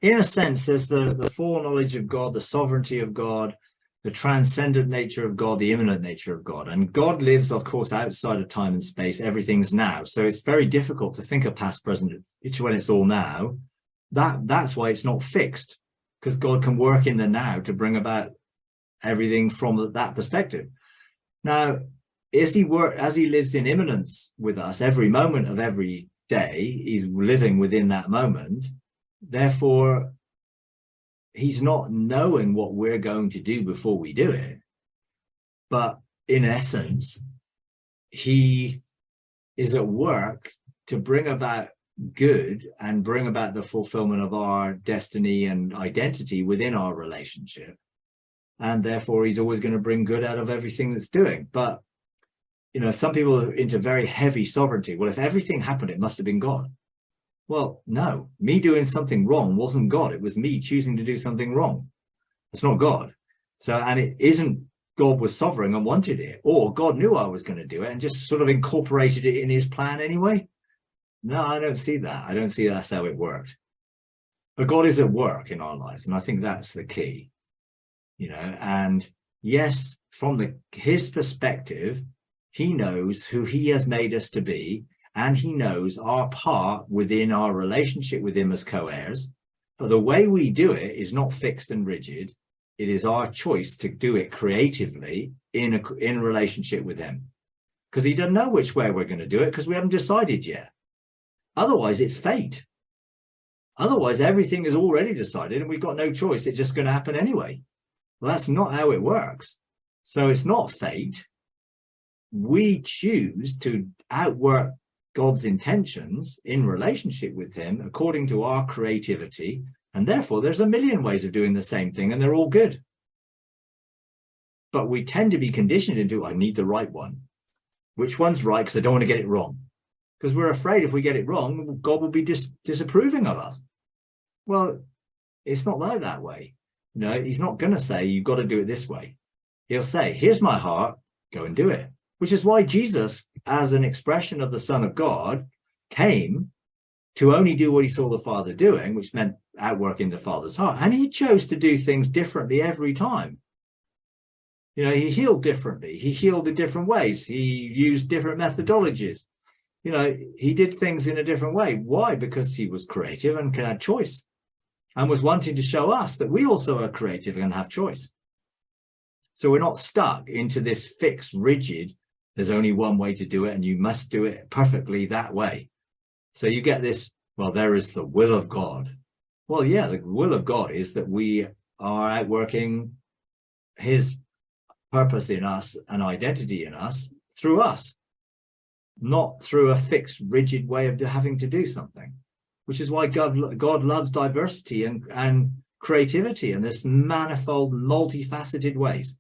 In a sense, there's the foreknowledge of God, the sovereignty of God, the transcendent nature of God, the immanent nature of God. And God lives, of course, outside of time and space. Everything's now. So it's very difficult to think of past, present, future when it's all now. That's why it's not fixed, because God can work in the now to bring about everything from that perspective. Now, as he lives in immanence with us every moment of every day, he's living within that moment. Therefore, he's not knowing what we're going to do before we do it. But in essence, he is at work to bring about good and bring about the fulfillment of our destiny and identity within our relationship. And therefore, he's always going to bring good out of everything that's doing. But, you know, some people are into very heavy sovereignty. Well, if everything happened, it must have been God. Well, no, me doing something wrong wasn't God. It was me choosing to do something wrong. It's not God. So, and it isn't God was sovereign and wanted it, or God knew I was going to do it and just sort of incorporated it in his plan anyway. No, I don't see that. I don't see that's how it worked. But God is at work in our lives. And I think that's the key, you know, and yes, from his perspective, he knows who he has made us to be. And he knows our part within our relationship with him as co-heirs. But the way we do it is not fixed and rigid. It is our choice to do it creatively in relationship with him. Because he doesn't know which way we're going to do it because we haven't decided yet. Otherwise, it's fate. Otherwise, everything is already decided and we've got no choice. It's just going to happen anyway. Well, that's not how it works. So it's not fate. We choose to outwork God's intentions in relationship with him according to our creativity, and therefore there's a million ways of doing the same thing and they're all good. But we tend to be conditioned into, I need the right one. Which one's right? Because I don't want to get it wrong. Because we're afraid if we get it wrong, God will be disapproving of us. Well, it's not like that way. No, he's not going to say, you've got to do it this way. He'll say, here's my heart, go and do it. Which is why Jesus, as an expression of the Son of God, came to only do what he saw the Father doing, which meant outworking the Father's heart. And he chose to do things differently every time. You know, he healed differently. He healed in different ways. He used different methodologies. You know, he did things in a different way. Why? Because he was creative and can have choice and was wanting to show us that we also are creative and have choice. So we're not stuck into this fixed, rigid, there's only one way to do it and you must do it perfectly that way. So you get this, well, there is the will of God. Well, yeah, the will of God is that we are outworking his purpose in us and identity in us through us, not through a fixed, rigid way of having to do something, which is why God loves diversity and creativity in this manifold, multifaceted ways.